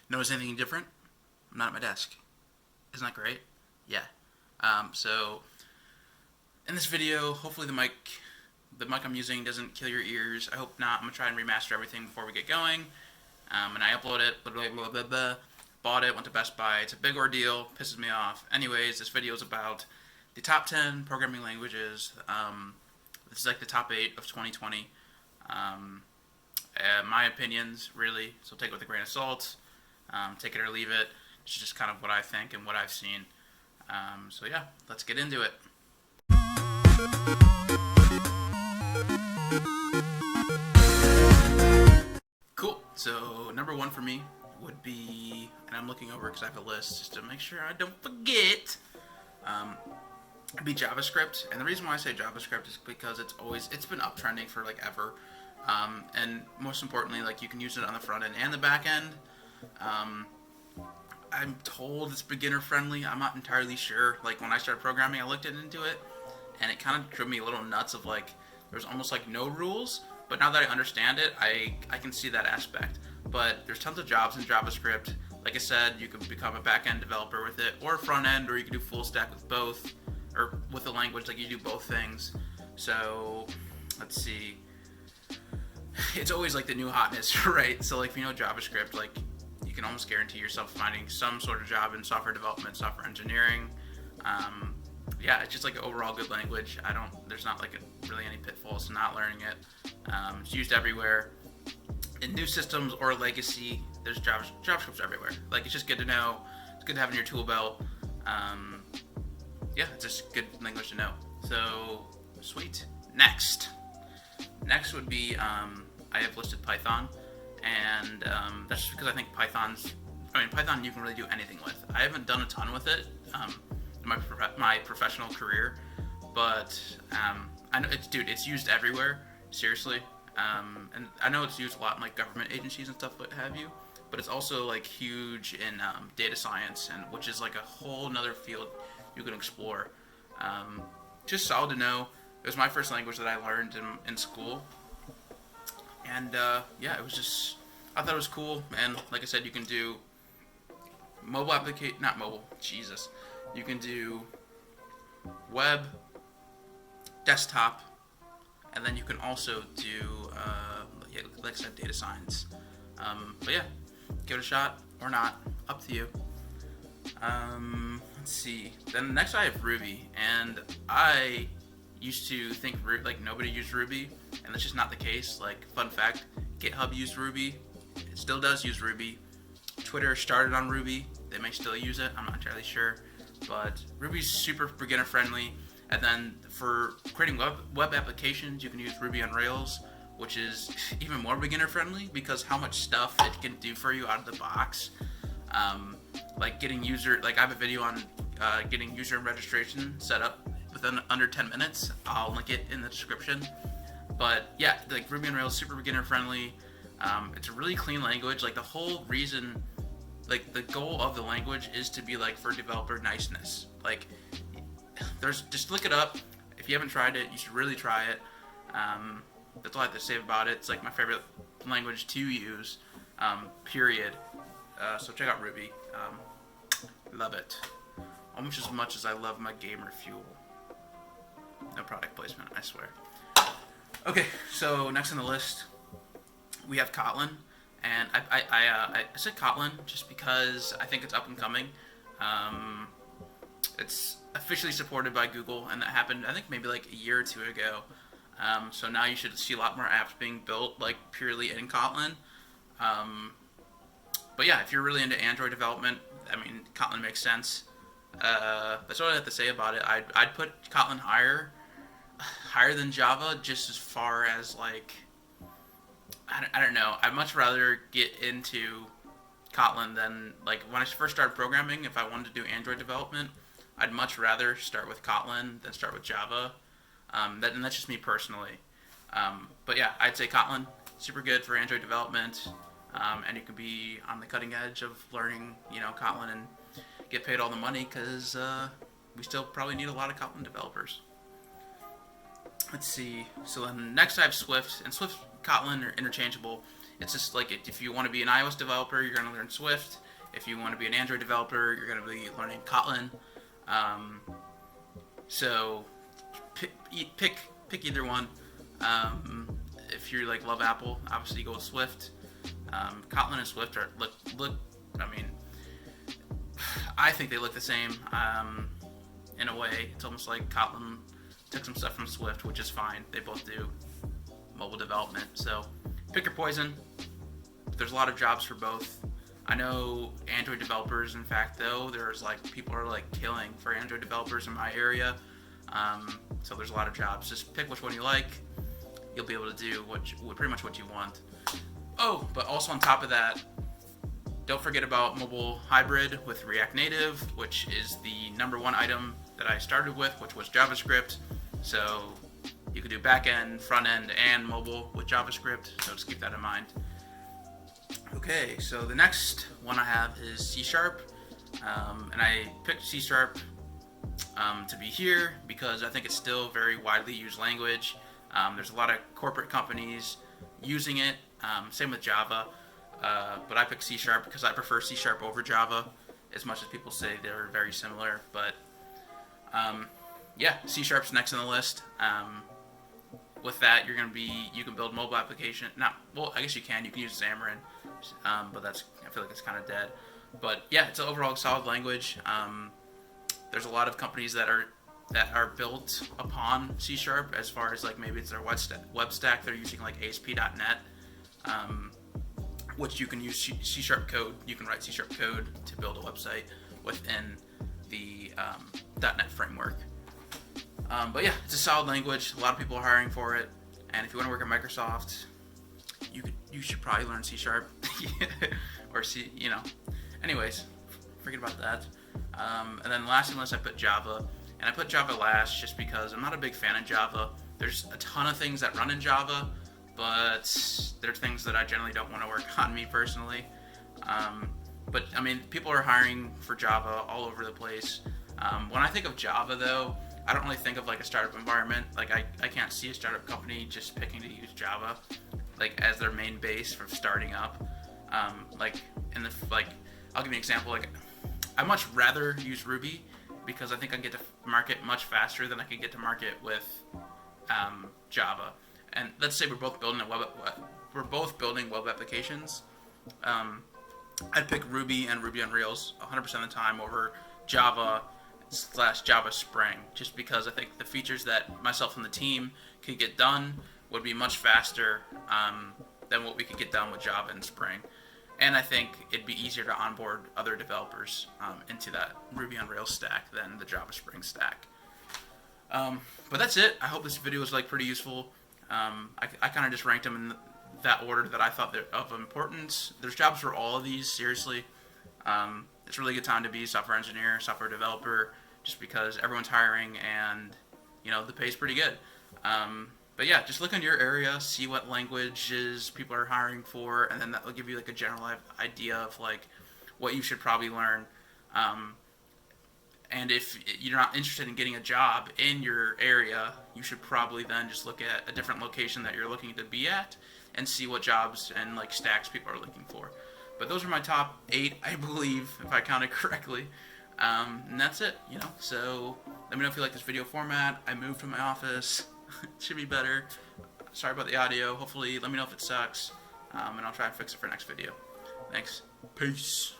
Notice anything different? I'm not at my desk. Isn't that great? Yeah. So in this video, hopefully the mic I'm using doesn't kill your ears. I hope not. I'm gonna try and remaster everything before we get going. And I upload it. Blah blah blah blah blah. Bought it. Went to Best Buy. It's a big ordeal. Pisses me off. Anyways, this video is about the top 10 programming languages. This is like the top 8 of 2020. My opinions, really. So take it with a grain of salt. Take it or leave it. It's just kind of what I think and what I've seen. So yeah, let's get into it. Cool. So number one for me would be, and I'm looking over because I have a list just to make sure I don't forget. It'd be JavaScript, and the reason why I say JavaScript is because it's been uptrending for like ever, and most importantly, like you can use it on the front end and the back end. I'm told it's beginner friendly. I'm not entirely sure. Like when I started programming, I looked into it, and it kind of drove me a little nuts. Of like, there's almost like no rules. But now that I understand it, I can see that aspect. But there's tons of jobs in JavaScript. Like I said, you can become a back-end developer with it, or a front-end, or you can do full stack with both, or with the language, like you do both things. So let's see. It's always like the new hotness, right? So like if you know JavaScript, like you can almost guarantee yourself finding some sort of job in software development, software engineering. Yeah, it's just like an overall good language. There's not like really any pitfalls to not learning it. It's used everywhere. In new systems or legacy, there's JavaScript's everywhere. Like it's just good to know. It's good to have in your tool belt. Yeah, it's just good language to know. So sweet. Next would be I have listed Python, and that's just because I think Python you can really do anything with. I haven't done a ton with it in my professional career, but I know it's used everywhere. Seriously. And I know it's used a lot in like government agencies and stuff, what have you. But it's also like huge in data science, and which is like a whole another field you can explore. Just solid to know. It was my first language that I learned in school, and yeah, I thought it was cool. And like I said, you can do you can do web, desktop, and then you can also do, like I said, data science. But yeah, give it a shot or not, up to you. Let's see. Then next I have Ruby, and I used to think like nobody used Ruby, and that's just not the case. Like fun fact, GitHub used Ruby. It still does use Ruby. Twitter started on Ruby. They may still use it. I'm not entirely sure, but Ruby's super beginner friendly. And then for creating web applications, you can use Ruby on Rails, which is even more beginner friendly because how much stuff it can do for you out of the box. Like I have a video on getting user registration set up within under 10 minutes. I'll link it in the description. But yeah, like Ruby on Rails, super beginner friendly. It's a really clean language. Like the whole reason, like the goal of the language is to be like for developer niceness. Like just look it up. If you haven't tried it, you should really try it. That's all I have to say about it. It's like my favorite language to use, period. So check out Ruby. Love it. Almost as much as I love my gamer fuel. No product placement, I swear. Okay, so next on the list, we have Kotlin. And I said Kotlin just because I think it's up and coming. It's officially supported by Google, and that happened I think maybe like a year or two ago. So now you should see a lot more apps being built like purely in Kotlin. But yeah, if you're really into Android development, I mean Kotlin makes sense. That's what I have to say about it. I'd put Kotlin higher than Java, just as far as like I don't know. I'd much rather get into Kotlin than like when I first started programming. If I wanted to do Android development, I'd much rather start with Kotlin than start with Java. And that's just me personally. But yeah, I'd say Kotlin, super good for Android development. And you can be on the cutting edge of learning, Kotlin and get paid all the money because we still probably need a lot of Kotlin developers. Let's see. So then next I have Swift, and Swift Kotlin are interchangeable. It's just like if you want to be an iOS developer, you're going to learn Swift. If you want to be an Android developer, you're going to be learning Kotlin. So pick either one. If you like love Apple, obviously you go with Swift. Kotlin and Swift are look. I mean, I think they look the same. In a way, it's almost like Kotlin took some stuff from Swift, which is fine. They both do mobile development. So pick your poison. There's a lot of jobs for both. I know Android developers, in fact, though, there's like people are like killing for Android developers in my area. So there's a lot of jobs. Just pick which one you like. You'll be able to do pretty much what you want. Oh, but also on top of that, don't forget about mobile hybrid with React Native, which is the #1 item that I started with, which was JavaScript. So you could do backend, front end, and mobile with JavaScript. So just keep that in mind. Okay, so the next one I have is C#, and I picked C# to be here because I think it's still a very widely used language. There's a lot of corporate companies using it. Same with Java, but I picked C# because I prefer C# over Java, as much as people say they're very similar. But yeah, C#'s next on the list. With that, you can build mobile application. I guess you can use Xamarin, but I feel like it's kind of dead. But yeah, it's an overall solid language. There's a lot of companies that are built upon C#, as far as like maybe it's their web stack. They're using like ASP.NET, which you can use C# code. You can write C# code to build a website within the .NET framework. But yeah, it's a solid language. A lot of people are hiring for it, and if you want to work at Microsoft, you should probably learn C#, or C. Anyways, forget about that. And then last unless I put Java, and I put Java last just because I'm not a big fan of Java. There's a ton of things that run in Java, but there's things that I generally don't want to work on, me personally. But I mean, people are hiring for Java all over the place. When I think of Java, though, I don't really think of like a startup environment. Like I can't see a startup company just picking to use Java like as their main base for starting up. I'll give you an example. Like I much rather use Ruby because I think I can get to market much faster than I can get to market with Java. And let's say we're both building web applications. I'd pick Ruby and Ruby on Rails 100% of the time over Java/Java Spring, just because I think the features that myself and the team could get done would be much faster than what we could get done with Java and Spring. And I think it'd be easier to onboard other developers into that Ruby on Rails stack than the Java Spring stack. But that's it. I hope this video was like pretty useful. I kind of just ranked them in that order that I thought of importance. There's jobs for all of these, seriously. It's a really good time to be a software engineer, software developer, just because everyone's hiring and, the pay's pretty good. But yeah, just look in your area, see what languages people are hiring for, and then that will give you like a general idea of like what you should probably learn. And if you're not interested in getting a job in your area, you should probably then just look at a different location that you're looking to be at and see what jobs and like stacks people are looking for. But those are my top 8, I believe, if I counted correctly. And that's it, So let me know if you like this video format. I moved from my office. It should be better. Sorry about the audio. Hopefully, let me know if it sucks. And I'll try and fix it for next video. Thanks. Peace.